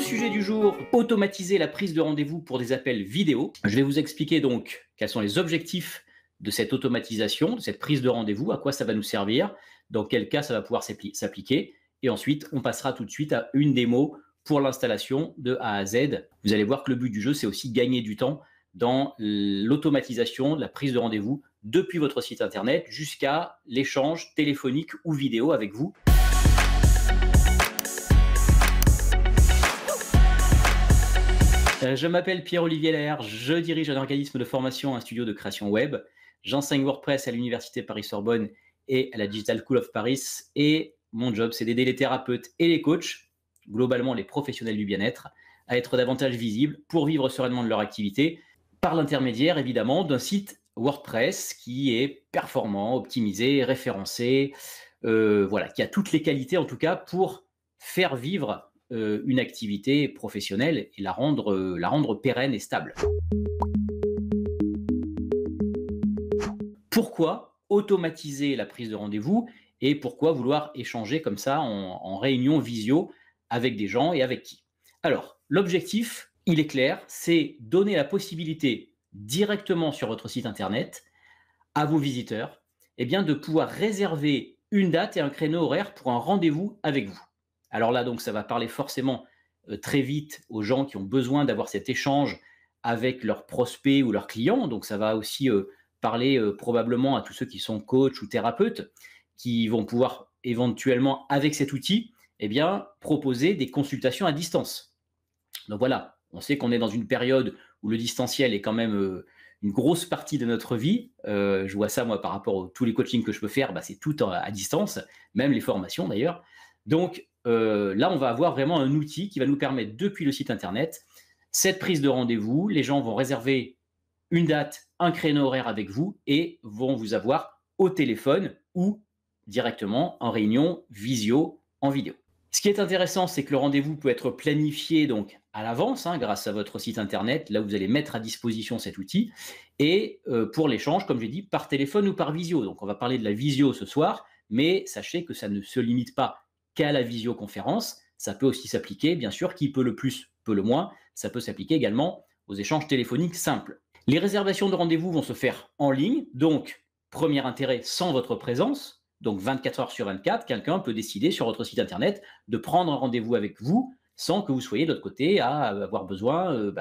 sujet du jour, automatiser la prise de rendez-vous pour des appels vidéo. Je vais vous expliquer donc quels sont les objectifs de cette automatisation, de cette prise de rendez-vous, à quoi ça va nous servir, dans quel cas ça va pouvoir s'appliquer. Et ensuite, on passera tout de suite à une démo pour l'installation de A à Z. Vous allez voir que le but du jeu, c'est aussi gagner du temps dans l'automatisation, la prise de rendez-vous depuis votre site internet jusqu'à l'échange téléphonique ou vidéo avec vous. Je m'appelle Pierre-Olivier Laher, je dirige un organisme de formation, un studio de création web. J'enseigne WordPress à l'Université Paris-Sorbonne et à la Digital School of Paris. Et mon job, c'est d'aider les thérapeutes et les coachs, globalement les professionnels du bien-être, à être davantage visibles pour vivre sereinement de leur activité, par l'intermédiaire évidemment d'un site WordPress qui est performant, optimisé, référencé, qui a toutes les qualités en tout cas pour faire vivre une activité professionnelle et la rendre pérenne et stable. Pourquoi automatiser la prise de rendez-vous et pourquoi vouloir échanger comme ça en réunion visio avec des gens et avec qui? Alors, l'objectif, il est clair, c'est donner la possibilité directement sur votre site internet à vos visiteurs de pouvoir réserver une date et un créneau horaire pour un rendez-vous avec vous. Alors là, donc, ça va parler forcément très vite aux gens qui ont besoin d'avoir cet échange avec leurs prospects ou leurs clients. Donc, ça va aussi parler probablement à tous ceux qui sont coachs ou thérapeutes qui vont pouvoir éventuellement, avec cet outil, proposer des consultations à distance. Donc voilà, on sait qu'on est dans une période où le distanciel est quand même une grosse partie de notre vie. Je vois ça, moi, par rapport à tous les coachings que je peux faire, c'est tout à distance, même les formations d'ailleurs. Donc là, on va avoir vraiment un outil qui va nous permettre, depuis le site internet, cette prise de rendez-vous. Les gens vont réserver une date, un créneau horaire avec vous et vont vous avoir au téléphone ou directement en réunion visio en vidéo. Ce qui est intéressant, c'est que le rendez-vous peut être planifié donc à l'avance grâce à votre site internet. Là, vous allez mettre à disposition cet outil. Et pour l'échange, comme j'ai dit, par téléphone ou par visio. Donc, on va parler de la visio ce soir, mais sachez que ça ne se limite pas qu'à la visioconférence. Ça peut aussi s'appliquer, bien sûr, qui peut le plus, peut le moins. Ça peut s'appliquer également aux échanges téléphoniques simples. Les réservations de rendez-vous vont se faire en ligne. Donc, premier intérêt, sans votre présence. Donc, 24 heures sur 24, quelqu'un peut décider sur votre site internet de prendre un rendez-vous avec vous sans que vous soyez de l'autre côté à avoir besoin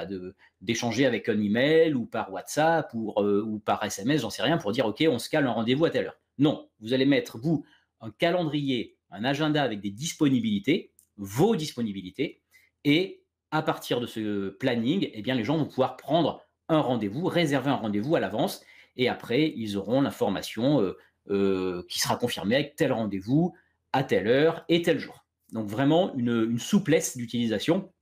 d'échanger avec un email ou par WhatsApp ou par SMS, j'en sais rien, pour dire « Ok, on se cale un rendez-vous à telle heure ». Non, vous allez mettre, vous, un calendrier, un agenda avec des disponibilités, vos disponibilités, et à partir de ce planning, les gens vont pouvoir prendre un rendez-vous, réserver un rendez-vous à l'avance, et après, ils auront l'information qui sera confirmée avec tel rendez-vous, à telle heure et tel jour. Donc vraiment une souplesse d'utilisation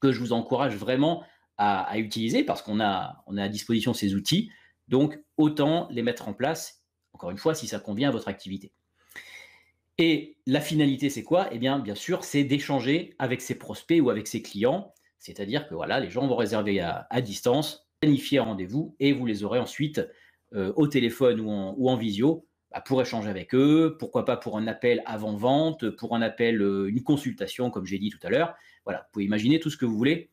que je vous encourage vraiment à utiliser parce qu'on a à disposition ces outils. Donc autant les mettre en place, encore une fois, si ça convient à votre activité. Et la finalité, c'est quoi? Bien sûr, c'est d'échanger avec ses prospects ou avec ses clients. C'est-à-dire que voilà, les gens vont réserver à distance, planifier un rendez-vous et vous les aurez ensuite au téléphone ou en visio pour échanger avec eux, pourquoi pas pour un appel avant-vente, pour un appel, une consultation, comme j'ai dit tout à l'heure. Voilà, vous pouvez imaginer tout ce que vous voulez.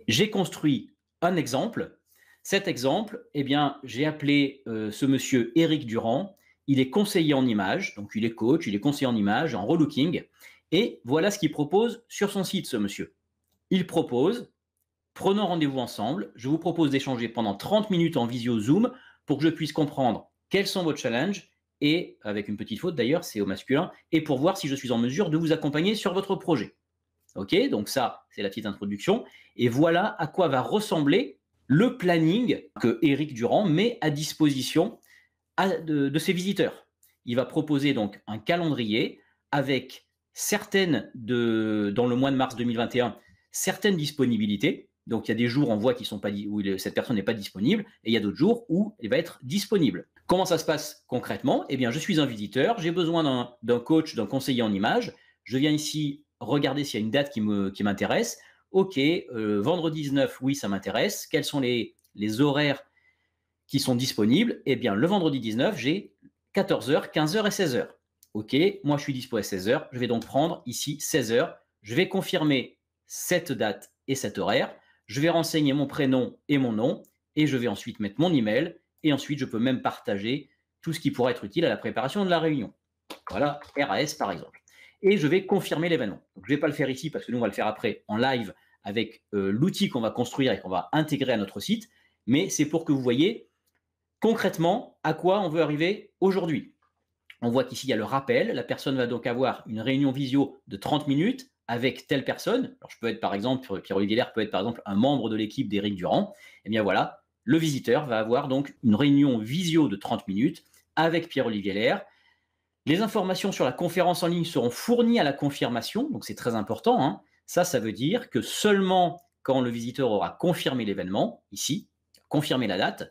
J'ai construit un exemple. Cet exemple, j'ai appelé ce monsieur Éric Durand. Il est conseiller en images, donc il est coach, il est conseiller en images, en relooking. Et voilà ce qu'il propose sur son site, ce monsieur. Il propose: prenons rendez-vous ensemble. Je vous propose d'échanger pendant 30 minutes en visio Zoom pour que je puisse comprendre quels sont vos challenges et, avec une petite faute d'ailleurs, c'est au masculin, et pour voir si je suis en mesure de vous accompagner sur votre projet. Ok, donc ça, c'est la petite introduction. Et voilà à quoi va ressembler le planning que Éric Durand met à disposition de ses visiteurs. Il va proposer donc un calendrier avec dans le mois de mars 2021, certaines disponibilités. Donc, il y a des jours, on voit où cette personne n'est pas disponible, et il y a d'autres jours où elle va être disponible. Comment ça se passe concrètement? Je suis un visiteur, j'ai besoin d'un coach, d'un conseiller en images. Je viens ici regarder s'il y a une date qui m'intéresse. Ok, vendredi 19, oui, ça m'intéresse. Quels sont les horaires qui sont disponibles? Le vendredi 19, j'ai 14h, 15h et 16h. OK, moi je suis dispo à 16 heures. Je vais donc prendre ici 16 heures. Je vais confirmer cette date et cet horaire. Je vais renseigner mon prénom et mon nom et je vais ensuite mettre mon email et ensuite je peux même partager tout ce qui pourrait être utile à la préparation de la réunion. Voilà, RAS par exemple. Et je vais confirmer l'événement. Je ne vais pas le faire ici parce que nous on va le faire après en live avec l'outil qu'on va construire et qu'on va intégrer à notre site. Mais c'est pour que vous voyez concrètement à quoi on veut arriver aujourd'hui. On voit qu'ici, il y a le rappel. La personne va donc avoir une réunion visio de 30 minutes avec telle personne. Alors, je peux être par exemple, Pierre-Olivier Lair peut être par exemple un membre de l'équipe d'Éric Durand. Eh bien voilà, le visiteur va avoir donc une réunion visio de 30 minutes avec Pierre-Olivier Lair. Les informations sur la conférence en ligne seront fournies à la confirmation, donc c'est très important, hein. Ça veut dire que seulement quand le visiteur aura confirmé l'événement, ici, confirmé la date,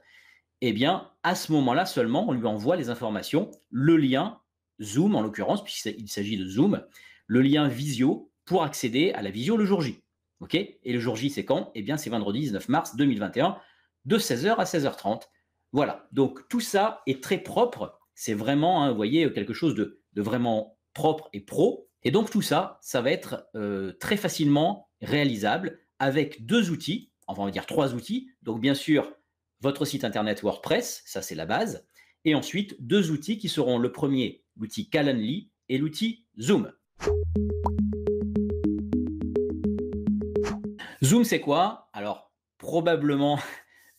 eh bien, à ce moment-là seulement, on lui envoie les informations, le lien Zoom en l'occurrence, puisqu'il s'agit de Zoom, le lien visio pour accéder à la visio le jour J. OK ? Et le jour J, c'est quand ? Eh bien, c'est vendredi 19 mars 2021, de 16 h à 16 h 30. Voilà, donc tout ça est très propre. C'est vraiment, hein, vous voyez, quelque chose de vraiment propre et pro. Et donc tout ça, ça va être très facilement réalisable avec deux outils, enfin on va dire trois outils. Donc bien sûr, votre site internet WordPress, ça c'est la base, et ensuite deux outils qui seront le premier, l'outil Calendly et l'outil Zoom. Zoom, c'est quoi? Alors, probablement,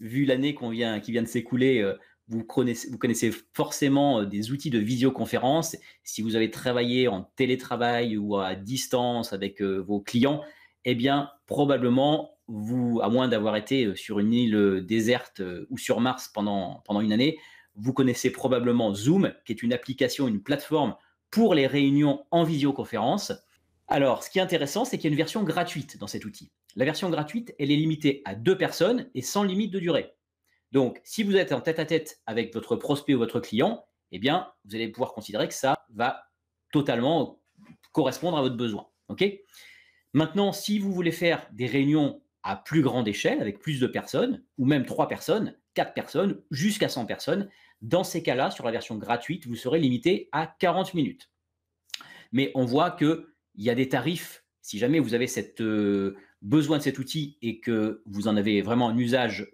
vu l'année qui vient de s'écouler, vous connaissez forcément des outils de visioconférence. Si vous avez travaillé en télétravail ou à distance avec vos clients, eh bien, probablement, vous, à moins d'avoir été sur une île déserte ou sur Mars pendant une année, vous connaissez probablement Zoom, qui est une application, une plateforme pour les réunions en visioconférence. Alors, ce qui est intéressant, c'est qu'il y a une version gratuite dans cet outil. La version gratuite, elle est limitée à 2 personnes et sans limite de durée. Donc, si vous êtes en tête-à-tête avec votre prospect ou votre client, eh bien, vous allez pouvoir considérer que ça va totalement correspondre à votre besoin. OK ? Maintenant, si vous voulez faire des réunions à plus grande échelle, avec plus de personnes, ou même 3 personnes, 4 personnes, jusqu'à 100 personnes, dans ces cas-là, sur la version gratuite, vous serez limité à 40 minutes. Mais on voit qu'il y a des tarifs, si jamais vous avez besoin de cet outil et que vous en avez vraiment un usage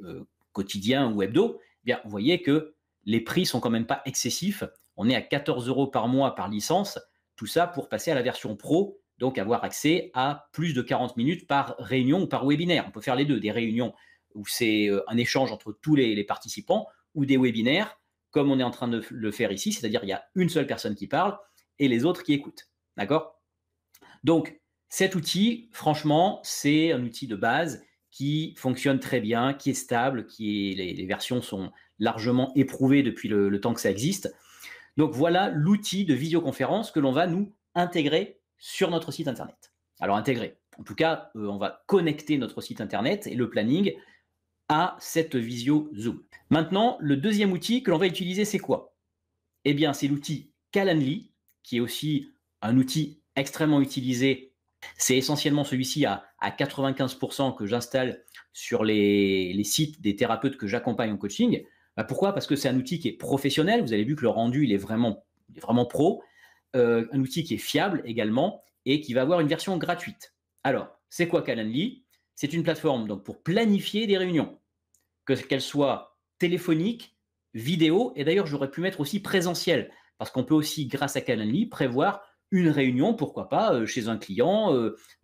quotidien ou hebdo, eh bien, vous voyez que les prix sont quand même pas excessifs. On est à 14 € par mois par licence, tout ça pour passer à la version pro, donc avoir accès à plus de 40 minutes par réunion ou par webinaire. On peut faire les deux, des réunions où c'est un échange entre tous les participants ou des webinaires, comme on est en train de le faire ici, c'est-à-dire il y a une seule personne qui parle et les autres qui écoutent. D'accord ? Donc, cet outil, franchement, c'est un outil de base qui fonctionne très bien, qui est stable, les versions sont largement éprouvées depuis le temps que ça existe. Donc, voilà l'outil de visioconférence que l'on va nous intégrer sur notre site internet. Alors, intégrer. En tout cas, on va connecter notre site internet et le planning à cette visio Zoom. Maintenant, le deuxième outil que l'on va utiliser, c'est quoi? Eh bien, c'est l'outil Calendly, qui est aussi un outil extrêmement utilisé. C'est essentiellement celui-ci à 95% que j'installe sur les sites des thérapeutes que j'accompagne en coaching. Pourquoi? Parce que c'est un outil qui est professionnel. Vous avez vu que le rendu, il est vraiment pro. Un outil qui est fiable également et qui va avoir une version gratuite. Alors, c'est quoi Calendly? C'est une plateforme donc, pour planifier des réunions, qu'elles soient téléphoniques, vidéo, et d'ailleurs, j'aurais pu mettre aussi présentiel, parce qu'on peut aussi, grâce à Calendly, prévoir une réunion, pourquoi pas, chez un client,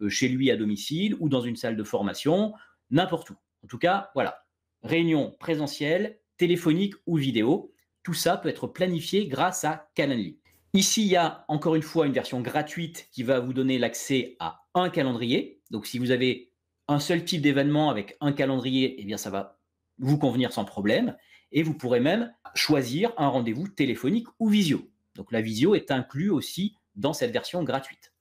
chez lui à domicile, ou dans une salle de formation, n'importe où. En tout cas, voilà, réunion présentielle, téléphonique ou vidéo, tout ça peut être planifié grâce à Calendly. Ici, il y a encore une fois une version gratuite qui va vous donner l'accès à un calendrier. Donc, si vous avez un seul type d'événement avec un calendrier, eh bien, ça va vous convenir sans problème. Et vous pourrez même choisir un rendez-vous téléphonique ou visio. Donc, la visio est inclue aussi dans cette version gratuite.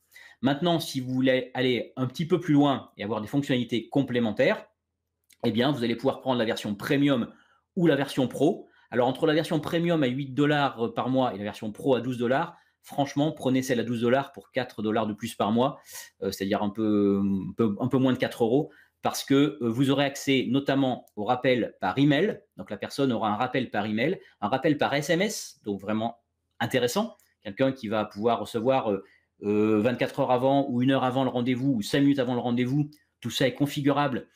Maintenant, si vous voulez aller un petit peu plus loin et avoir des fonctionnalités complémentaires, eh bien, vous allez pouvoir prendre la version premium ou la version pro. Alors, entre la version premium à 8 $ par mois et la version pro à 12 $, franchement, prenez celle à 12 $ pour 4 $ de plus par mois, c'est-à-dire un peu moins de 4 €, parce que vous aurez accès notamment au rappel par email. Donc, la personne aura un rappel par email, un rappel par SMS, donc vraiment intéressant, quelqu'un qui va pouvoir recevoir 24 heures avant ou 1 heure avant le rendez-vous ou 5 minutes avant le rendez-vous. Tout ça est configurable.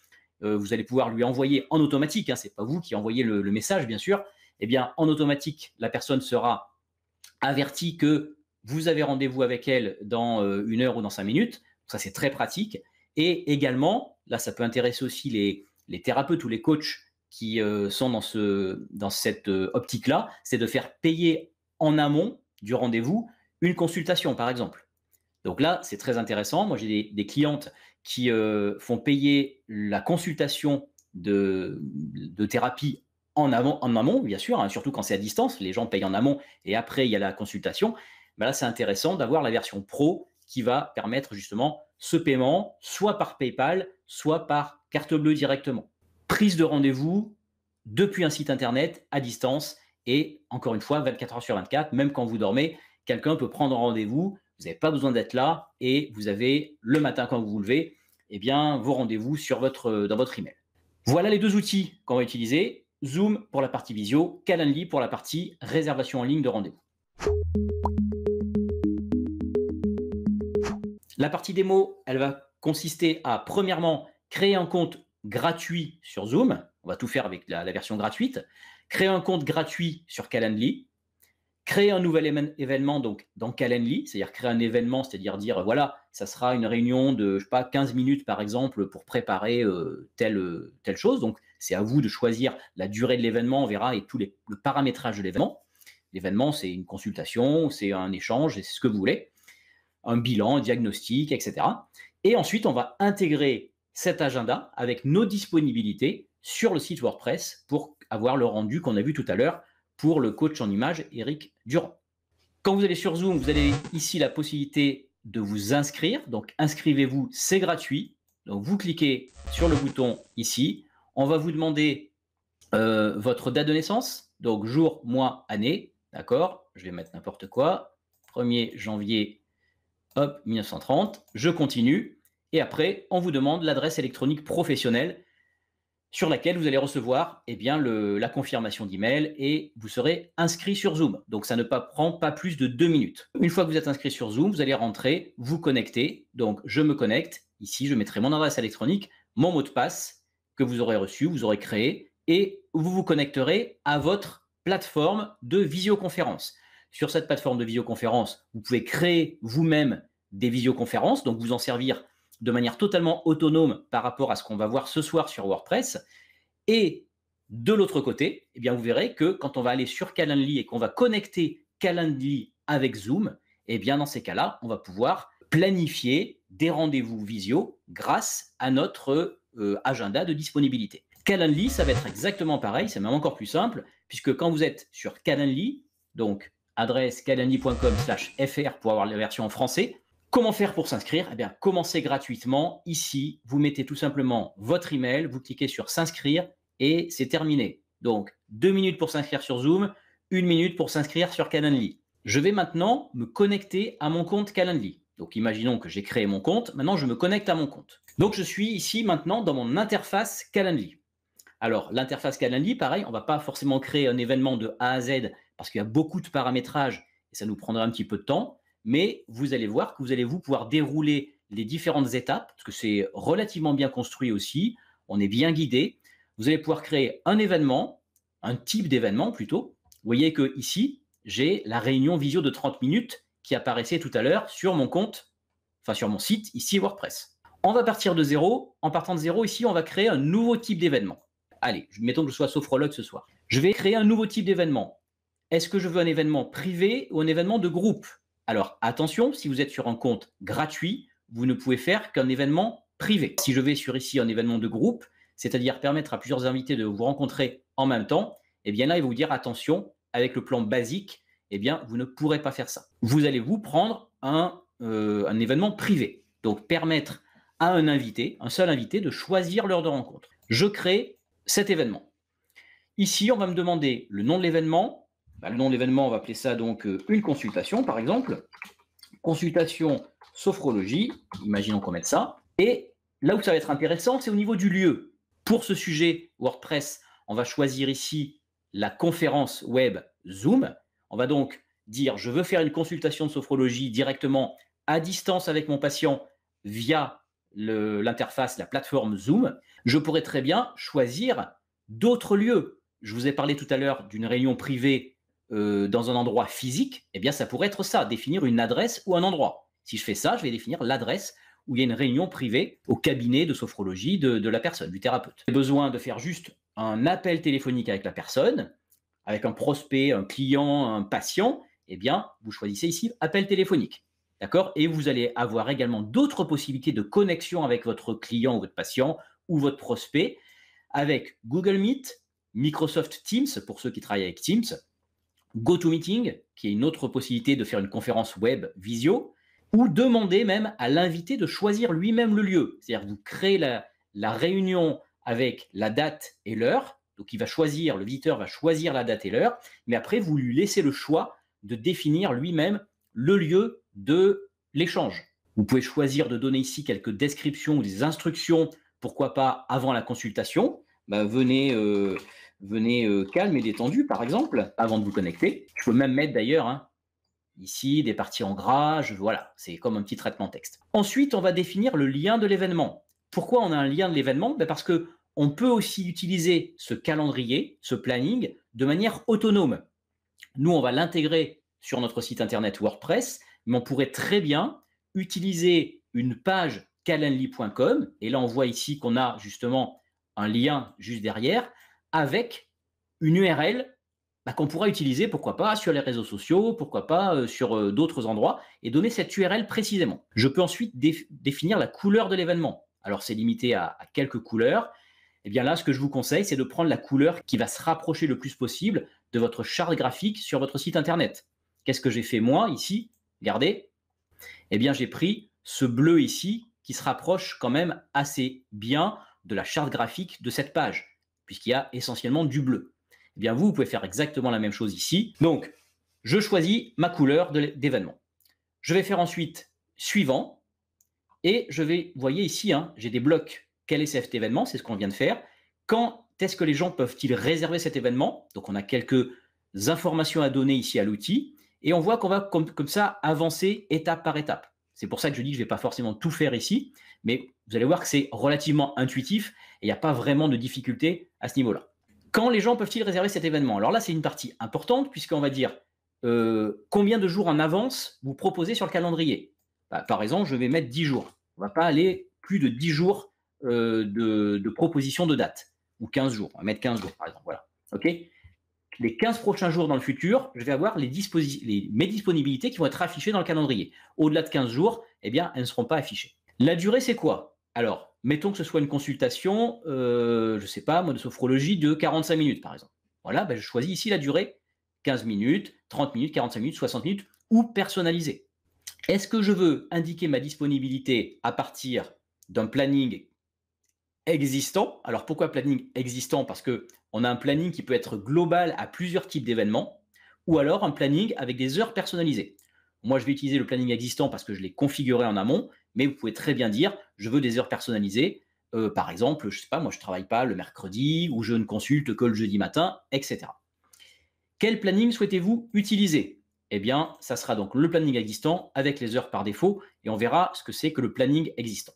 Vous allez pouvoir lui envoyer en automatique, hein, ce n'est pas vous qui envoyez le message, bien sûr. Eh bien, en automatique, la personne sera avertie que vous avez rendez-vous avec elle dans 1 heure ou dans 5 minutes. Ça, c'est très pratique. Et également, là, ça peut intéresser aussi les thérapeutes ou les coachs qui sont dans cette optique-là, c'est de faire payer en amont du rendez-vous une consultation, par exemple. Donc là, c'est très intéressant. Moi, j'ai des clientes qui font payer la consultation de thérapie en amont, bien sûr, hein, surtout quand c'est à distance. Les gens payent en amont et après, il y a la consultation. Ben là, c'est intéressant d'avoir la version pro qui va permettre justement ce paiement, soit par PayPal, soit par carte bleue directement. Prise de rendez-vous depuis un site internet à distance et encore une fois, 24 heures sur 24, même quand vous dormez, quelqu'un peut prendre rendez-vous. Vous n'avez pas besoin d'être là et vous avez le matin quand vous vous levez, eh bien, vos rendez-vous dans votre email. Voilà les 2 outils qu'on va utiliser. Zoom pour la partie visio, Calendly pour la partie réservation en ligne de rendez-vous. La partie démo, elle va consister à, premièrement, créer un compte gratuit sur Zoom. On va tout faire avec la version gratuite. Créer un compte gratuit sur Calendly. Créer un nouvel événement donc dans Calendly, c'est-à-dire créer un événement, c'est-à-dire dire voilà, ça sera une réunion de, je sais pas, 15 minutes par exemple pour préparer telle chose. Donc, c'est à vous de choisir la durée de l'événement, on verra, et tout le paramétrage de l'événement. L'événement, c'est une consultation, c'est un échange, c'est ce que vous voulez. Un bilan, un diagnostic, etc. Et ensuite, on va intégrer cet agenda avec nos disponibilités sur le site WordPress pour avoir le rendu qu'on a vu tout à l'heure pour le coach en images, Eric Durand. Quand vous allez sur Zoom, vous avez ici la possibilité de vous inscrire. Donc, inscrivez-vous, c'est gratuit. Donc, vous cliquez sur le bouton ici. On va vous demander votre date de naissance. Donc, jour, mois, année. D'accord? Je vais mettre n'importe quoi. 1er janvier, hop, 1930. Je continue. Et après, on vous demande l'adresse électronique professionnelle sur laquelle vous allez recevoir la confirmation d'email et vous serez inscrit sur Zoom. Donc, ça ne prend pas plus de 2 minutes. Une fois que vous êtes inscrit sur Zoom, vous allez rentrer, vous connecter. Donc, je me connecte. Ici, je mettrai mon adresse électronique, mon mot de passe que vous aurez reçu, vous aurez créé et vous vous connecterez à votre plateforme de visioconférence. Sur cette plateforme de visioconférence, vous pouvez créer vous-même des visioconférences, donc vous en servir de manière totalement autonome par rapport à ce qu'on va voir ce soir sur WordPress. Et de l'autre côté, eh bien, vous verrez que quand on va aller sur Calendly et qu'on va connecter Calendly avec Zoom, eh bien, dans ces cas-là, on va pouvoir planifier des rendez-vous visio grâce à notre agenda de disponibilité. Calendly, ça va être exactement pareil, c'est même encore plus simple, puisque quand vous êtes sur Calendly, donc adresse calendly.com/fr pour avoir la version en français. Comment faire pour s'inscrire? Eh bien, commencez gratuitement. Ici, vous mettez tout simplement votre email, vous cliquez sur s'inscrire et c'est terminé. Donc, 2 minutes pour s'inscrire sur Zoom, 1 minute pour s'inscrire sur Calendly. Je vais maintenant me connecter à mon compte Calendly. Donc, imaginons que j'ai créé mon compte. Maintenant, je me connecte à mon compte. Donc, je suis ici maintenant dans mon interface Calendly. Alors, l'interface Calendly, pareil, on ne va pas forcément créer un événement de A à Z parce qu'il y a beaucoup de paramétrage et ça nous prendra un petit peu de temps. Mais vous allez voir que vous allez pouvoir dérouler les différentes étapes, parce que c'est relativement bien construit aussi, on est bien guidé. Vous allez pouvoir créer un événement, un type d'événement plutôt. Vous voyez que ici, j'ai la réunion visio de 30 minutes qui apparaissait tout à l'heure sur mon compte, enfin sur mon site, ici WordPress. On va partir de zéro. En partant de zéro, ici, on va créer un nouveau type d'événement. Allez, mettons que je sois sophrologue ce soir. Je vais créer un nouveau type d'événement. Est-ce que je veux un événement privé ou un événement de groupe? Alors attention, si vous êtes sur un compte gratuit, vous ne pouvez faire qu'un événement privé. Si je vais sur ici un événement de groupe, c'est-à-dire permettre à plusieurs invités de vous rencontrer en même temps, eh bien là, il va vous dire attention, avec le plan basique, eh bien, vous ne pourrez pas faire ça. Vous allez vous prendre un événement privé. Donc permettre à un seul invité, de choisir l'heure de rencontre. Je crée cet événement. Ici, on va me demander le nom de l'événement. Le nom de l'événement, on va appeler ça donc une consultation, par exemple. Consultation sophrologie, imaginons qu'on mette ça. Et là où ça va être intéressant, c'est au niveau du lieu. Pour ce sujet WordPress, on va choisir ici la conférence web Zoom. On va donc dire je veux faire une consultation de sophrologie directement à distance avec mon patient via l'interface, la plateforme Zoom, je pourrais très bien choisir d'autres lieux. Je vous ai parlé tout à l'heure d'une réunion privée dans un endroit physique. Eh bien, ça pourrait être ça, définir une adresse ou un endroit. Si je fais ça, je vais définir l'adresse où il y a une réunion privée au cabinet de sophrologie de la personne, du thérapeute. J'ai besoin de faire juste un appel téléphonique avec la personne, avec un prospect, un client, un patient. Eh bien, vous choisissez ici appel téléphonique. D'accord? Et vous allez avoir également d'autres possibilités de connexion avec votre client ou votre patient ou votre prospect avec Google Meet, Microsoft Teams pour ceux qui travaillent avec Teams, GoToMeeting, qui est une autre possibilité de faire une conférence web visio, ou demander même à l'invité de choisir lui-même le lieu. C'est-à-dire vous créez la réunion avec la date et l'heure. Donc il va choisir, le visiteur va choisir la date et l'heure, mais après vous lui laissez le choix de définir lui-même le lieu de l'échange. Vous pouvez choisir de donner ici quelques descriptions ou des instructions, pourquoi pas avant la consultation. Venez calme et détendu, par exemple, avant de vous connecter. Je peux même mettre d'ailleurs ici des parties en gras, voilà, c'est comme un petit traitement texte. Ensuite, on va définir le lien de l'événement. Pourquoi on a un lien de l'événement? Parce qu'on peut aussi utiliser ce calendrier, ce planning, de manière autonome. Nous, on va l'intégrer sur notre site internet WordPress, mais on pourrait très bien utiliser une page calendly.com, et là on voit ici qu'on a justement un lien juste derrière, avec une URL qu'on pourra utiliser, pourquoi pas, sur les réseaux sociaux, pourquoi pas sur d'autres endroits, et donner cette URL précisément. Je peux ensuite définir la couleur de l'événement. Alors c'est limité à quelques couleurs. Et bien là, ce que je vous conseille, c'est de prendre la couleur qui va se rapprocher le plus possible de votre charte graphique sur votre site internet. Qu'est-ce que j'ai fait moi ici? Regardez. Eh bien, j'ai pris ce bleu ici qui se rapproche quand même assez bien de la charte graphique de cette page, puisqu'il y a essentiellement du bleu. Eh bien, vous pouvez faire exactement la même chose ici. Donc, je choisis ma couleur d'événement. Je vais faire ensuite suivant, et je vais, vous voyez ici, j'ai des blocs. Quel est cet événement? C'est ce qu'on vient de faire. Quand est-ce que les gens peuvent-ils réserver cet événement? Donc, on a quelques informations à donner ici à l'outil, et on voit qu'on va comme ça avancer étape par étape. C'est pour ça que je dis que je ne vais pas forcément tout faire ici, mais vous allez voir que c'est relativement intuitif et il n'y a pas vraiment de difficulté à ce niveau-là. Quand les gens peuvent-ils réserver cet événement? Alors là, c'est une partie importante puisqu'on va dire combien de jours en avance vous proposez sur le calendrier. Par exemple, je vais mettre 10 jours. On ne va pas aller plus de 10 jours de proposition de date, ou 15 jours. On va mettre 15 jours, par exemple. Voilà. OK? Les 15 prochains jours dans le futur, je vais avoir mes disponibilités qui vont être affichées dans le calendrier. Au-delà de 15 jours, eh bien, elles ne seront pas affichées. La durée, c'est quoi? Alors, mettons que ce soit une consultation, je ne sais pas, moi, de sophrologie de 45 minutes, par exemple. Voilà, je choisis ici la durée, 15 minutes, 30 minutes, 45 minutes, 60 minutes, ou personnalisée. Est-ce que je veux indiquer ma disponibilité à partir d'un planning existant? Alors pourquoi planning existant? Parce qu'on a un planning qui peut être global à plusieurs types d'événements, ou alors un planning avec des heures personnalisées. Moi, je vais utiliser le planning existant parce que je l'ai configuré en amont, mais vous pouvez très bien dire, je veux des heures personnalisées. Par exemple, je ne sais pas, moi je ne travaille pas le mercredi, ou je ne consulte que le jeudi matin, etc. Quel planning souhaitez-vous utiliser? Eh bien, ça sera donc le planning existant avec les heures par défaut, et on verra ce que c'est que le planning existant.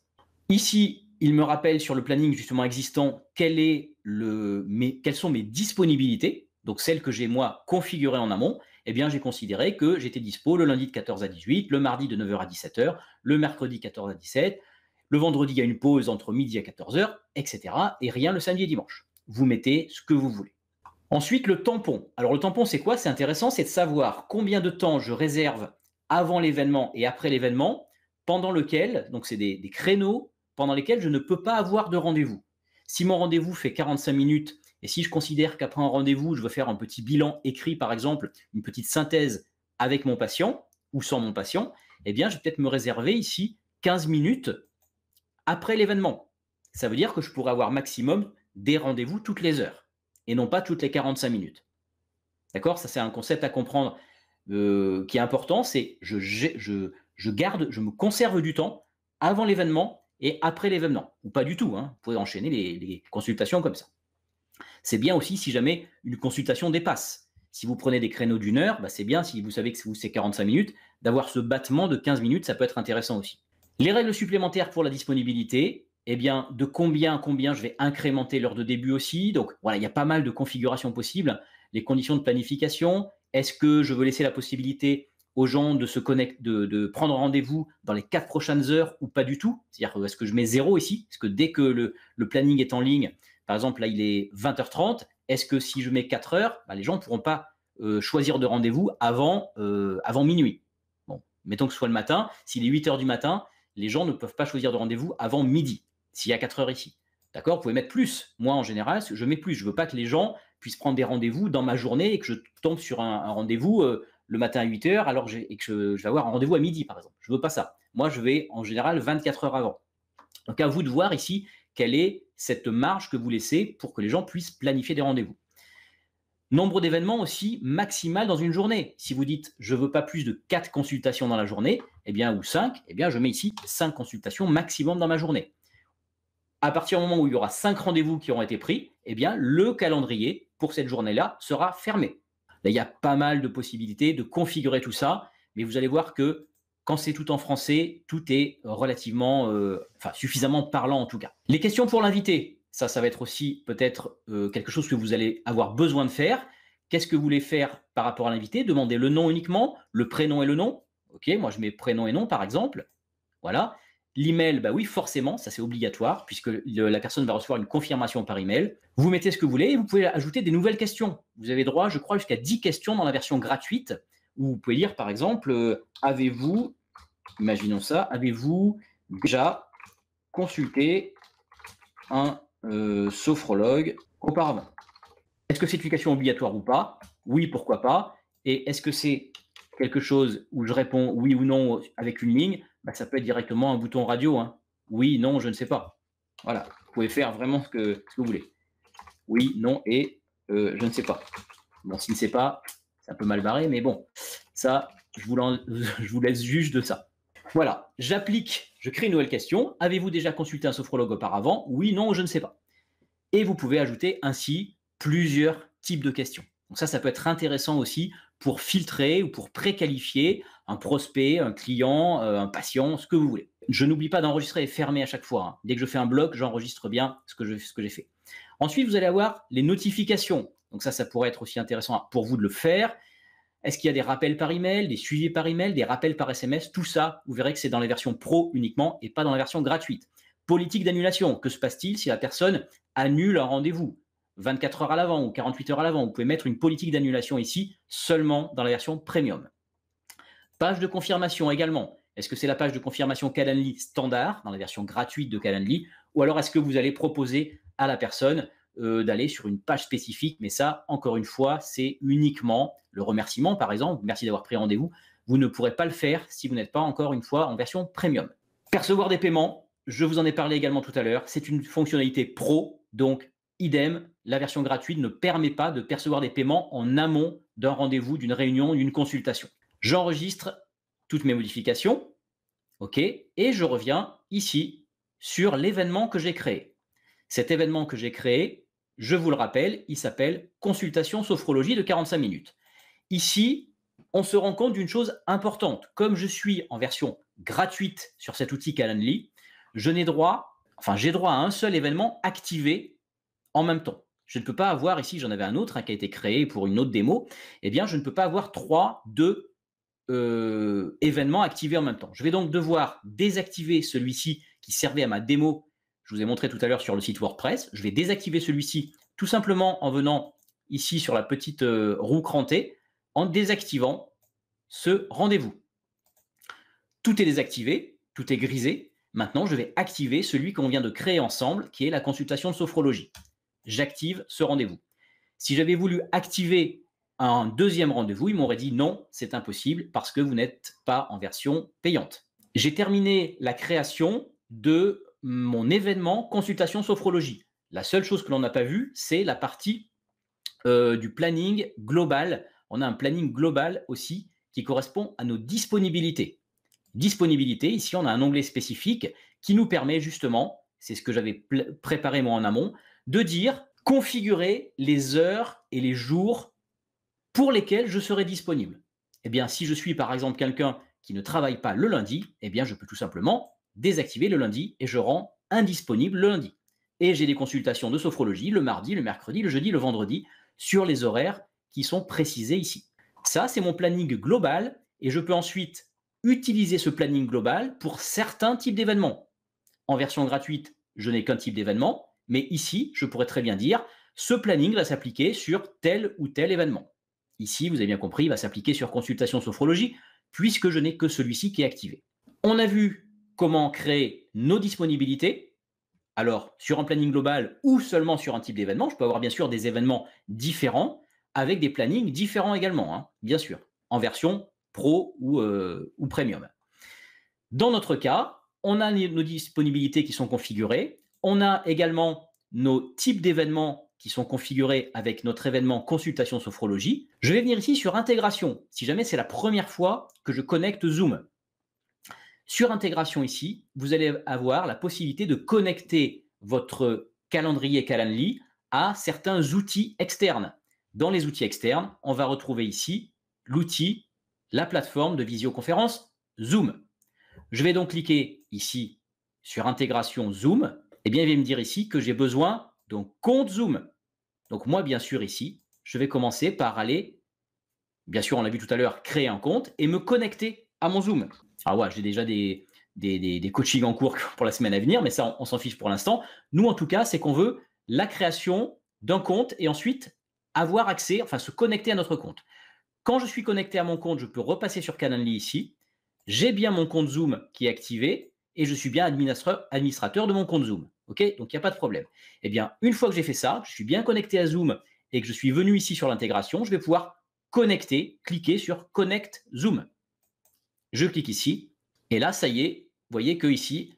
Ici, il me rappelle sur le planning justement existant quelles sont mes disponibilités, donc celles que j'ai moi configurées en amont. Eh bien, j'ai considéré que j'étais dispo le lundi de 14 à 18, le mardi de 9h à 17h, le mercredi 14 à 17, le vendredi il y a une pause entre midi à 14h, etc. Et rien le samedi et dimanche. Vous mettez ce que vous voulez. Ensuite, le tampon. Alors le tampon, c'est quoi? C'est intéressant, c'est de savoir combien de temps je réserve avant l'événement et après l'événement, pendant lequel, donc c'est des créneaux pendant lesquels je ne peux pas avoir de rendez-vous. Si mon rendez-vous fait 45 minutes, et si je considère qu'après un rendez-vous, je veux faire un petit bilan écrit, par exemple, une petite synthèse avec mon patient ou sans mon patient, eh bien, je vais peut-être me réserver ici 15 minutes après l'événement. Ça veut dire que je pourrais avoir maximum des rendez-vous toutes les heures et non pas toutes les 45 minutes. D'accord? Ça, c'est un concept à comprendre qui est important, c'est je me conserve du temps avant l'événement et après l'événement. Ou pas du tout, vous pouvez enchaîner les consultations comme ça. C'est bien aussi si jamais une consultation dépasse. Si vous prenez des créneaux d'1 heure, bah, c'est bien. Si vous savez que c'est 45 minutes, d'avoir ce battement de 15 minutes, ça peut être intéressant aussi. Les règles supplémentaires pour la disponibilité, eh bien, de combien à combien je vais incrémenter l'heure de début aussi. Donc, voilà, il y a pas mal de configurations possibles. Les conditions de planification. Est-ce que je veux laisser la possibilité aux gens de se connecter, de prendre rendez-vous dans les 4 prochaines heures ou pas du tout? C'est-à-dire, est-ce que je mets 0 ici? Est-ce que dès que le planning est en ligne, par exemple, là, il est 20h30, est-ce que si je mets 4 heures, bah, les gens ne pourront pas choisir de rendez-vous avant minuit? Bon, mettons que ce soit le matin. S'il est 8 heures du matin, les gens ne peuvent pas choisir de rendez-vous avant midi, s'il y a 4 heures ici. D'accord? Vous pouvez mettre plus. Moi, en général, je mets plus. Je ne veux pas que les gens puissent prendre des rendez-vous dans ma journée et que je tombe sur un rendez-vous le matin à 8 heures et que je vais avoir un rendez-vous à midi, par exemple. Je ne veux pas ça. Moi, je vais en général 24 heures avant. Donc, à vous de voir ici quelle est cette marge que vous laissez pour que les gens puissent planifier des rendez-vous. Nombre d'événements aussi maximal dans une journée. Si vous dites je ne veux pas plus de 4 consultations dans la journée, eh bien, ou 5, eh bien, je mets ici 5 consultations maximum dans ma journée. À partir du moment où il y aura 5 rendez-vous qui auront été pris, eh bien, le calendrier pour cette journée-là sera fermé. Là, il y a pas mal de possibilités de configurer tout ça, mais vous allez voir que quand c'est tout en français, tout est relativement, suffisamment parlant en tout cas. Les questions pour l'invité, ça va être aussi peut-être quelque chose que vous allez avoir besoin de faire. Qu'est-ce que vous voulez faire par rapport à l'invité? Demander le nom uniquement, le prénom et le nom. Ok, moi je mets prénom et nom par exemple. Voilà. L'email, bah oui, forcément, ça c'est obligatoire, puisque la personne va recevoir une confirmation par email. Vous mettez ce que vous voulez et vous pouvez ajouter des nouvelles questions. Vous avez droit, je crois, jusqu'à 10 questions dans la version gratuite, où vous pouvez lire par exemple, avez-vous, imaginons ça, avez-vous déjà consulté un sophrologue auparavant? Est-ce que c'est une question obligatoire ou pas? Oui, pourquoi pas? Et est-ce que c'est quelque chose où je réponds oui ou non avec une ligne? Bah, ça peut être directement un bouton radio, hein. Oui, non, je ne sais pas. Voilà, vous pouvez faire vraiment ce que vous voulez. Oui, non et je ne sais pas. Bon, s'il ne sait pas, c'est un peu mal barré, mais bon, ça, je vous laisse juge de ça. Voilà, je crée une nouvelle question. Avez-vous déjà consulté un sophrologue auparavant? Oui, non, je ne sais pas. Et vous pouvez ajouter ainsi plusieurs types de questions. Donc ça peut être intéressant aussi pour filtrer ou pour préqualifier un prospect, un client, un patient, ce que vous voulez. Je n'oublie pas d'enregistrer et fermer à chaque fois, hein. Dès que je fais un bloc, j'enregistre bien ce que j'ai fait. Ensuite, vous allez avoir les notifications. Donc ça pourrait être aussi intéressant pour vous de le faire. Est-ce qu'il y a des rappels par email, des suivis par email, des rappels par SMS? Tout ça, vous verrez que c'est dans les versions pro uniquement et pas dans la version gratuite. Politique d'annulation. Que se passe-t-il si la personne annule un rendez-vous 24 heures à l'avant ou 48 heures à l'avant? Vous pouvez mettre une politique d'annulation ici seulement dans la version premium. Page de confirmation également. Est-ce que c'est la page de confirmation Calendly standard dans la version gratuite de Calendly, ou alors est-ce que vous allez proposer à la personne d'aller sur une page spécifique? Mais ça, encore une fois, c'est uniquement le remerciement, par exemple. Merci d'avoir pris rendez-vous. Vous ne pourrez pas le faire si vous n'êtes pas encore une fois en version premium. Percevoir des paiements, je vous en ai parlé également tout à l'heure. C'est une fonctionnalité pro, donc idem, la version gratuite ne permet pas de percevoir des paiements en amont d'un rendez-vous, d'une réunion, d'une consultation. J'enregistre toutes mes modifications, ok, et je reviens ici sur l'événement que j'ai créé. Cet événement que j'ai créé, je vous le rappelle, il s'appelle Consultation Sophrologie de 45 minutes. Ici, on se rend compte d'une chose importante. Comme je suis en version gratuite sur cet outil Calendly, j'ai droit à un seul événement activé en même temps. Je ne peux pas avoir, ici j'en avais un autre qui a été créé pour une autre démo, eh bien je ne peux pas avoir 2 événements activés en même temps. Je vais donc devoir désactiver celui-ci qui servait à ma démo. Je vous ai montré tout à l'heure sur le site WordPress. Je vais désactiver celui-ci tout simplement en venant ici sur la petite roue crantée, en désactivant ce rendez-vous. Tout est désactivé, tout est grisé. Maintenant, je vais activer celui qu'on vient de créer ensemble, qui est la consultation de sophrologie. J'active ce rendez-vous. Si j'avais voulu activer un deuxième rendez-vous, il m'aurait dit non, c'est impossible parce que vous n'êtes pas en version payante. J'ai terminé la création de mon événement consultation sophrologie. La seule chose que l'on n'a pas vue, c'est la partie du planning global. On a un planning global aussi qui correspond à nos disponibilités. Disponibilité, ici on a un onglet spécifique qui nous permet justement, c'est ce que j'avais préparé moi en amont, de dire configurer les heures et les jours pour lesquels je serai disponible. Eh bien, si je suis par exemple quelqu'un qui ne travaille pas le lundi, eh bien, je peux tout simplement désactiver le lundi et je rends indisponible le lundi. Et j'ai des consultations de sophrologie le mardi, le mercredi, le jeudi, le vendredi sur les horaires qui sont précisés ici. Ça, c'est mon planning global et je peux ensuite utiliser ce planning global pour certains types d'événements. En version gratuite, je n'ai qu'un type d'événement, mais ici, je pourrais très bien dire, ce planning va s'appliquer sur tel ou tel événement. Ici, vous avez bien compris, il va s'appliquer sur consultation sophrologie, puisque je n'ai que celui-ci qui est activé. On a vu comment créer nos disponibilités. Alors, sur un planning global ou seulement sur un type d'événement, je peux avoir bien sûr des événements différents avec des plannings différents également, hein, bien sûr, en version pro ou premium. Dans notre cas, on a nos disponibilités qui sont configurées. On a également nos types d'événements qui sont configurés avec notre événement consultation sophrologie. Je vais venir ici sur intégration, si jamais c'est la première fois que je connecte Zoom. Sur intégration ici, vous allez avoir la possibilité de connecter votre calendrier Calendly à certains outils externes. Dans les outils externes, on va retrouver ici l'outil, la plateforme de visioconférence Zoom. Je vais donc cliquer ici sur intégration Zoom. Et bien, il va me dire ici que j'ai besoin d'un compte Zoom. Donc moi, bien sûr, ici, je vais commencer par aller, bien sûr, on l'a vu tout à l'heure, créer un compte et me connecter à mon Zoom. Alors ouais, j'ai déjà des coachings en cours pour la semaine à venir, mais ça, on s'en fiche pour l'instant. Nous, en tout cas, c'est qu'on veut la création d'un compte et ensuite avoir accès, enfin se connecter à notre compte. Quand je suis connecté à mon compte, je peux repasser sur Calendly ici. J'ai bien mon compte Zoom qui est activé et je suis bien administrateur de mon compte Zoom. OK? Donc, il n'y a pas de problème. Eh bien, une fois que j'ai fait ça, je suis bien connecté à Zoom et que je suis venu ici sur l'intégration, je vais pouvoir connecter, cliquer sur Connect Zoom. Je clique ici et là, ça y est, vous voyez que ici,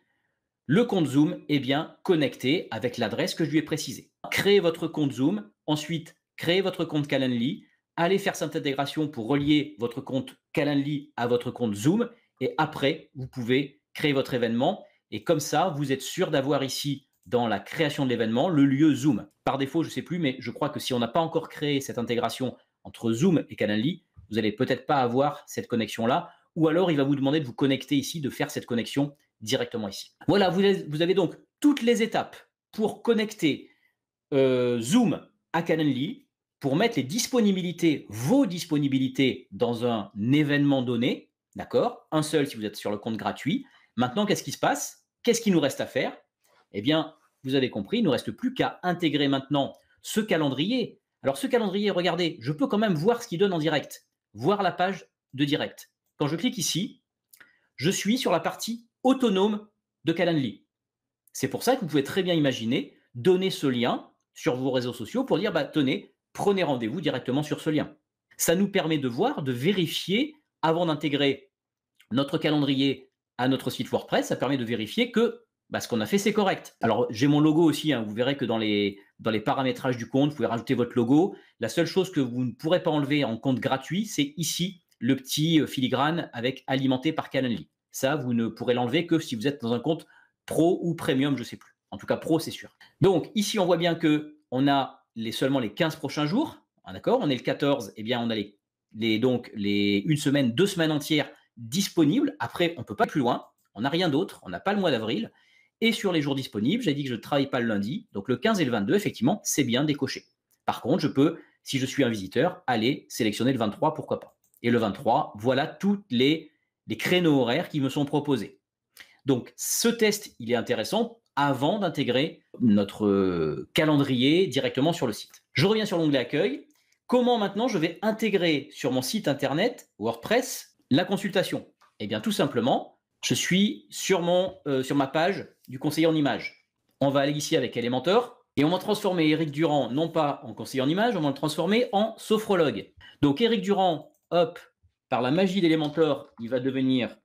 le compte Zoom est bien connecté avec l'adresse que je lui ai précisée. Créez votre compte Zoom, ensuite créez votre compte Calendly, allez faire cette intégration pour relier votre compte Calendly à votre compte Zoom et après, vous pouvez créer votre événement et comme ça, vous êtes sûr d'avoir ici dans la création de l'événement le lieu Zoom. Par défaut, je ne sais plus, mais je crois que si on n'a pas encore créé cette intégration entre Zoom et Calendly, vous n'allez peut-être pas avoir cette connexion-là ou alors il va vous demander de vous connecter ici, de faire cette connexion directement ici. Voilà, vous avez donc toutes les étapes pour connecter Zoom à Calendly, pour mettre les disponibilités, vos disponibilités dans un événement donné, d'accord? Un seul si vous êtes sur le compte gratuit. Maintenant, qu'est-ce qui se passe? Qu'est-ce qu'il nous reste à faire? Eh bien, vous avez compris, il ne nous reste plus qu'à intégrer maintenant ce calendrier. Alors, ce calendrier, regardez, je peux quand même voir ce qu'il donne en direct, voir la page de direct. Quand je clique ici, je suis sur la partie autonome de Calendly. C'est pour ça que vous pouvez très bien imaginer donner ce lien sur vos réseaux sociaux pour dire, bah, tenez, prenez rendez-vous directement sur ce lien. Ça nous permet de voir, de vérifier avant d'intégrer notre calendrier à notre site WordPress. Ça permet de vérifier que bah, ce qu'on a fait, c'est correct. Alors, j'ai mon logo aussi. Hein, vous verrez que dans les paramétrages du compte, vous pouvez rajouter votre logo. La seule chose que vous ne pourrez pas enlever en compte gratuit, c'est ici le petit filigrane avec alimenté par Calendly. Ça, vous ne pourrez l'enlever que si vous êtes dans un compte pro ou premium, je ne sais plus. En tout cas, pro, c'est sûr. Donc, ici, on voit bien qu'on a seulement les 15 prochains jours. Ah, d'accord, on est le 14, eh bien, on a donc une semaine, 2 semaines entières disponibles. Après, on ne peut pas plus loin. On n'a rien d'autre. On n'a pas le mois d'avril. Et sur les jours disponibles, j'ai dit que je ne travaille pas le lundi. Donc, le 15 et le 22, effectivement, c'est bien décoché. Par contre, je peux, si je suis un visiteur, aller sélectionner le 23, pourquoi pas. Et le 23, voilà tous les créneaux horaires qui me sont proposés. Donc, ce test, il est intéressant avant d'intégrer notre calendrier directement sur le site. Je reviens sur l'onglet Accueil. Comment maintenant je vais intégrer sur mon site internet WordPress la consultation? Eh bien, tout simplement, je suis sur ma page du conseiller en images. On va aller ici avec Elementor et on va transformer Eric Durand, non pas en conseiller en images, on va le transformer en sophrologue. Donc, Eric Durand, hop, par la magie d'Elementor, il va devenir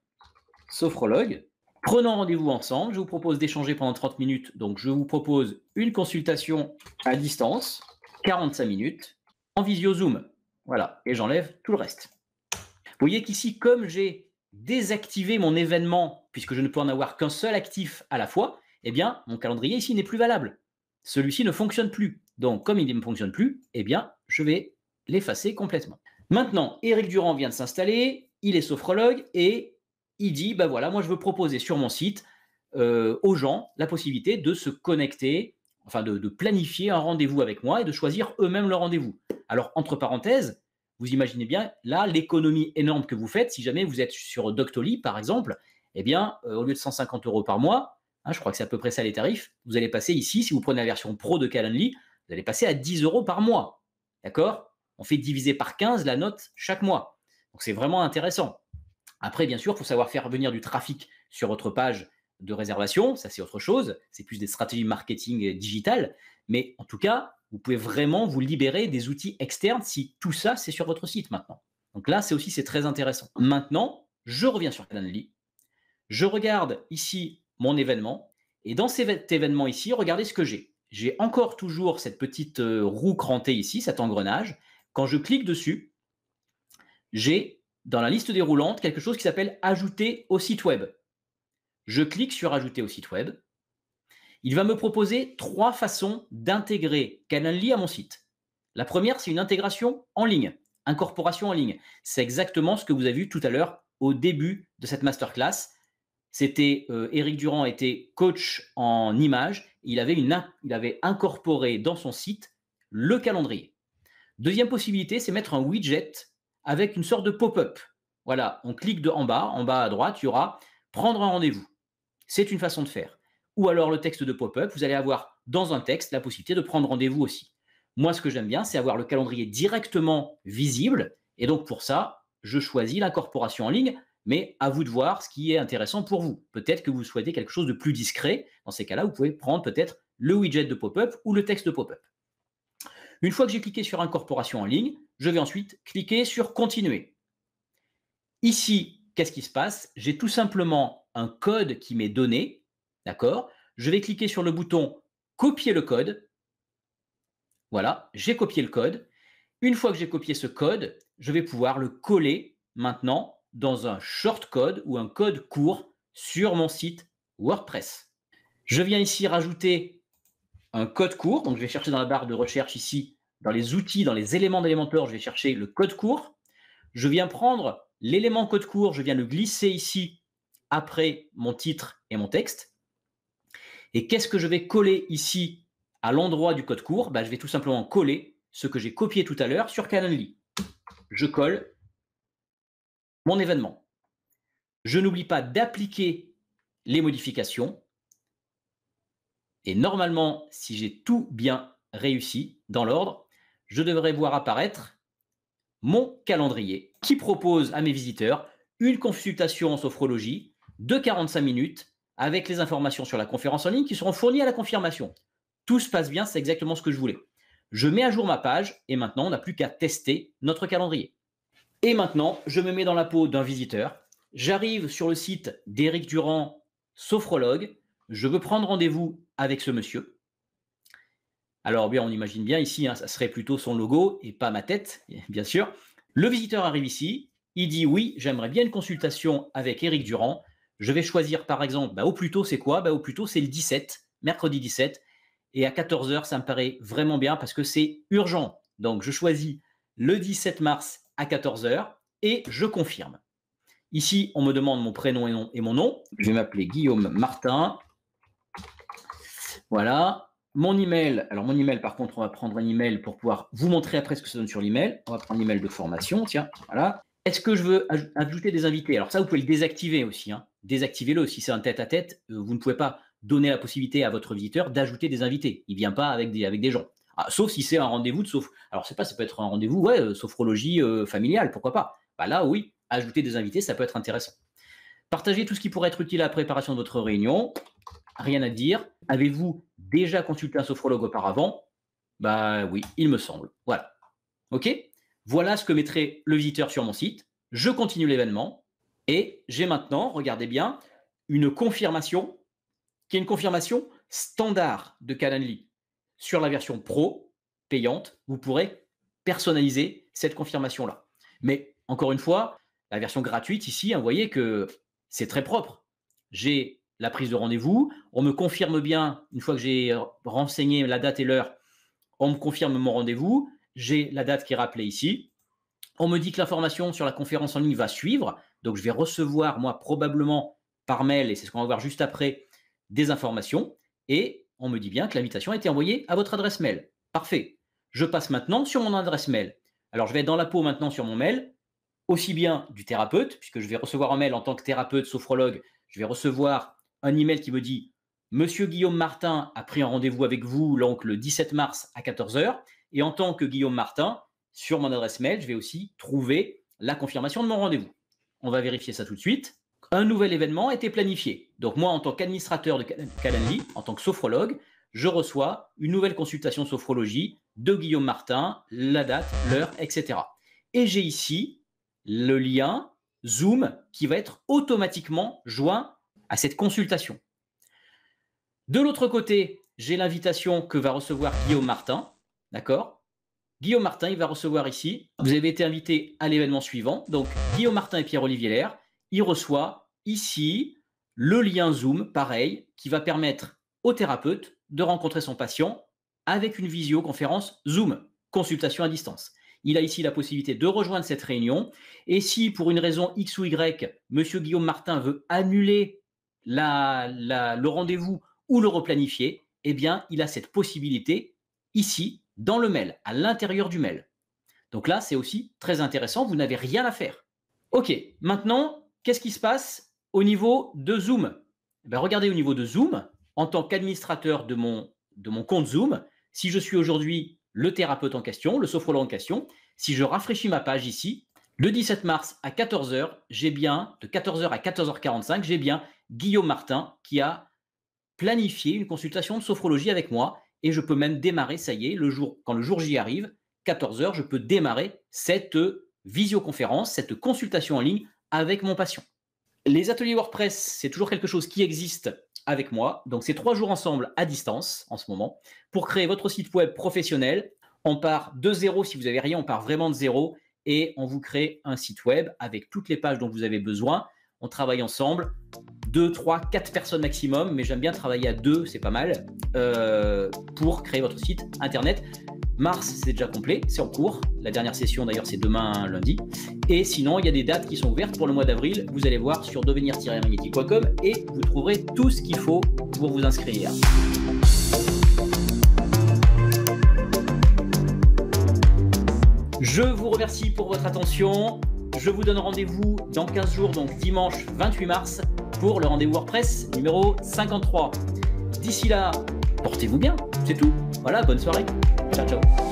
sophrologue. Prenons rendez-vous ensemble. Je vous propose d'échanger pendant 30 minutes. Donc, je vous propose une consultation à distance, 45 minutes, en visio Zoom. Voilà, et j'enlève tout le reste. Vous voyez qu'ici, comme j'ai désactivé mon événement, puisque je ne peux en avoir qu'un seul actif à la fois, eh bien, mon calendrier ici n'est plus valable. Celui-ci ne fonctionne plus. Donc, comme il ne fonctionne plus, eh bien, je vais l'effacer complètement. Maintenant, Éric Durand vient de s'installer, il est sophrologue et il dit, bah voilà, moi je veux proposer sur mon site aux gens la possibilité de se connecter, enfin de planifier un rendez-vous avec moi et de choisir eux-mêmes le rendez-vous. Alors, entre parenthèses, vous imaginez bien là l'économie énorme que vous faites si jamais vous êtes sur Doctolib, par exemple, eh bien, au lieu de 150 € par mois, hein, je crois que c'est à peu près ça les tarifs, vous allez passer ici, si vous prenez la version pro de Calendly, vous allez passer à 10 € par mois. D'accord? On fait diviser par 15 la note chaque mois. Donc, c'est vraiment intéressant. Après, bien sûr, il faut savoir faire venir du trafic sur votre page de réservation. Ça, c'est autre chose. C'est plus des stratégies marketing digitales. Mais en tout cas, vous pouvez vraiment vous libérer des outils externes si tout ça, c'est sur votre site maintenant. Donc là, c'est très intéressant. Maintenant, je reviens sur Calendly. Je regarde ici mon événement. Et dans cet événement ici, regardez ce que j'ai. J'ai encore toujours cette petite roue crantée ici, cet engrenage. Quand je clique dessus, j'ai dans la liste déroulante quelque chose qui s'appelle Ajouter au site web. Je clique sur Ajouter au site web. Il va me proposer 3 façons d'intégrer Calendly à mon site. La première, c'est une intégration en ligne, incorporation en ligne. C'est exactement ce que vous avez vu tout à l'heure au début de cette masterclass. C'était Éric Durand était coach en images. Il avait incorporé dans son site le calendrier. Deuxième possibilité, c'est mettre un widget avec une sorte de pop-up. Voilà, on clique en bas à droite, il y aura prendre un rendez-vous. C'est une façon de faire. Ou alors le texte de pop-up, vous allez avoir dans un texte la possibilité de prendre rendez-vous aussi. Moi, ce que j'aime bien, c'est avoir le calendrier directement visible. Et donc pour ça, je choisis l'incorporation en ligne, mais à vous de voir ce qui est intéressant pour vous. Peut-être que vous souhaitez quelque chose de plus discret. Dans ces cas-là, vous pouvez prendre peut-être le widget de pop-up ou le texte de pop-up. Une fois que j'ai cliqué sur incorporation en ligne, je vais ensuite cliquer sur continuer. Ici, qu'est-ce qui se passe? J'ai tout simplement un code qui m'est donné, d'accord? Je vais cliquer sur le bouton copier le code. Voilà, j'ai copié le code. Une fois que j'ai copié ce code, je vais pouvoir le coller maintenant dans un shortcode ou un code court sur mon site WordPress. Je viens ici rajouter un code court. Donc, je vais chercher dans la barre de recherche ici, dans les outils, dans les éléments d'Elementor, je vais chercher le code court. Je viens prendre l'élément code court, je viens le glisser ici après mon titre et mon texte. Et qu'est-ce que je vais coller ici à l'endroit du code court? Je vais tout simplement coller ce que j'ai copié tout à l'heure sur Calendly. Je colle mon événement. Je n'oublie pas d'appliquer les modifications. Et normalement, si j'ai tout bien réussi dans l'ordre, je devrais voir apparaître mon calendrier qui propose à mes visiteurs une consultation en sophrologie de 45 minutes avec les informations sur la conférence en ligne qui seront fournies à la confirmation. Tout se passe bien, c'est exactement ce que je voulais. Je mets à jour ma page et maintenant, on n'a plus qu'à tester notre calendrier. Et maintenant, je me mets dans la peau d'un visiteur. J'arrive sur le site d'Éric Durand, sophrologue. Je veux prendre rendez-vous avec ce monsieur. Alors bien, on imagine bien ici, ça serait plutôt son logo et pas ma tête, bien sûr. Le visiteur arrive ici, il dit oui, j'aimerais bien une consultation avec Éric Durand. Je vais choisir par exemple, au plus tôt c'est quoi? Au plus tôt c'est le 17, mercredi 17. Et à 14 h, ça me paraît vraiment bien parce que c'est urgent. Donc je choisis le 17 mars à 14 h et je confirme. Ici, on me demande mon prénom et mon nom. Je vais m'appeler Guillaume Martin. Voilà. Mon email, alors mon email par contre, on va prendre un email pour pouvoir vous montrer après ce que ça donne sur l'email. On va prendre l'email de formation, tiens, voilà. Est-ce que je veux ajouter des invités? Alors ça, vous pouvez le désactiver aussi. Désactivez-le si c'est un tête-à-tête. Vous ne pouvez pas donner la possibilité à votre visiteur d'ajouter des invités. Il ne vient pas avec des gens. Sauf si c'est un rendez-vous de Alors, c'est pas, ça peut être un rendez-vous, sophrologie familiale, pourquoi pas? Là, oui, ajouter des invités, ça peut être intéressant. Partagez tout ce qui pourrait être utile à la préparation de votre réunion. Rien à dire. Avez-vous déjà consulté un sophrologue auparavant? Oui, il me semble. Voilà. OK? Voilà ce que mettrait le visiteur sur mon site. Je continue l'événement et j'ai maintenant, regardez bien, une confirmation qui est une confirmation standard de Calendly. Sur la version pro, payante, vous pourrez personnaliser cette confirmation-là. Mais encore une fois, la version gratuite ici, vous voyez que c'est très propre. J'ai la prise de rendez-vous, on me confirme bien, une fois que j'ai renseigné la date et l'heure, on me confirme mon rendez-vous, j'ai la date qui est rappelée ici. On me dit que l'information sur la conférence en ligne va suivre. Donc, je vais recevoir, moi, probablement par mail, et c'est ce qu'on va voir juste après, des informations. Et on me dit bien que l'invitation a été envoyée à votre adresse mail. Parfait. Je passe maintenant sur mon adresse mail. Alors, je vais être dans la peau maintenant sur mon mail, aussi bien du thérapeute, puisque je vais recevoir un mail en tant que thérapeute, sophrologue, je vais recevoir un email qui me dit « Monsieur Guillaume Martin a pris un rendez-vous avec vous donc, le 17 mars à 14 h ». Et en tant que Guillaume Martin, sur mon adresse mail, je vais aussi trouver la confirmation de mon rendez-vous. On va vérifier ça tout de suite. Un nouvel événement a été planifié. Donc moi, en tant qu'administrateur de Calendly, en tant que sophrologue, je reçois une nouvelle consultation sophrologie de Guillaume Martin, la date, l'heure, etc. Et j'ai ici le lien Zoom qui va être automatiquement joint à cette consultation. De l'autre côté, j'ai l'invitation que va recevoir Guillaume Martin. D'accord ? Guillaume Martin, il va recevoir ici. Vous avez été invité à l'événement suivant. Donc, Guillaume Martin et Pierre-Olivier Lair, il reçoit ici le lien Zoom, pareil, qui va permettre au thérapeute de rencontrer son patient avec une visioconférence Zoom, consultation à distance. Il a ici la possibilité de rejoindre cette réunion. Et si, pour une raison X ou Y, monsieur Guillaume Martin veut annuler le rendez-vous ou le replanifier, eh bien, il a cette possibilité ici, dans le mail, à l'intérieur du mail. Donc là, c'est aussi très intéressant, vous n'avez rien à faire. Ok, maintenant, qu'est-ce qui se passe au niveau de Zoom? Regardez au niveau de Zoom, en tant qu'administrateur de mon compte Zoom, si je suis aujourd'hui le thérapeute en question, le sophrologue en question, si je rafraîchis ma page ici, le 17 mars à 14 h, j'ai bien, de 14 h à 14 h 45, j'ai bien Guillaume Martin qui a planifié une consultation de sophrologie avec moi. Et je peux même démarrer, ça y est, quand le jour J arrive, 14 h, je peux démarrer cette visioconférence, cette consultation en ligne avec mon patient. Les ateliers WordPress, c'est toujours quelque chose qui existe avec moi. Donc, c'est 3 jours ensemble à distance en ce moment pour créer votre site web professionnel. On part de zéro, si vous n'avez rien, on part vraiment de zéro et on vous crée un site web avec toutes les pages dont vous avez besoin. On travaille ensemble. 2, 3, 4 personnes maximum, mais j'aime bien travailler à 2, c'est pas mal, pour créer votre site internet. Mars, c'est déjà complet, c'est en cours. La dernière session, d'ailleurs, c'est demain, lundi. Et sinon, il y a des dates qui sont ouvertes pour le mois d'avril. Vous allez voir sur devenir-magnétique.com et vous trouverez tout ce qu'il faut pour vous inscrire. Je vous remercie pour votre attention. Je vous donne rendez-vous dans 15 jours, donc dimanche 28 mars, pour le rendez-vous WordPress numéro 53. D'ici là, portez-vous bien, c'est tout. Voilà, bonne soirée. Ciao, ciao.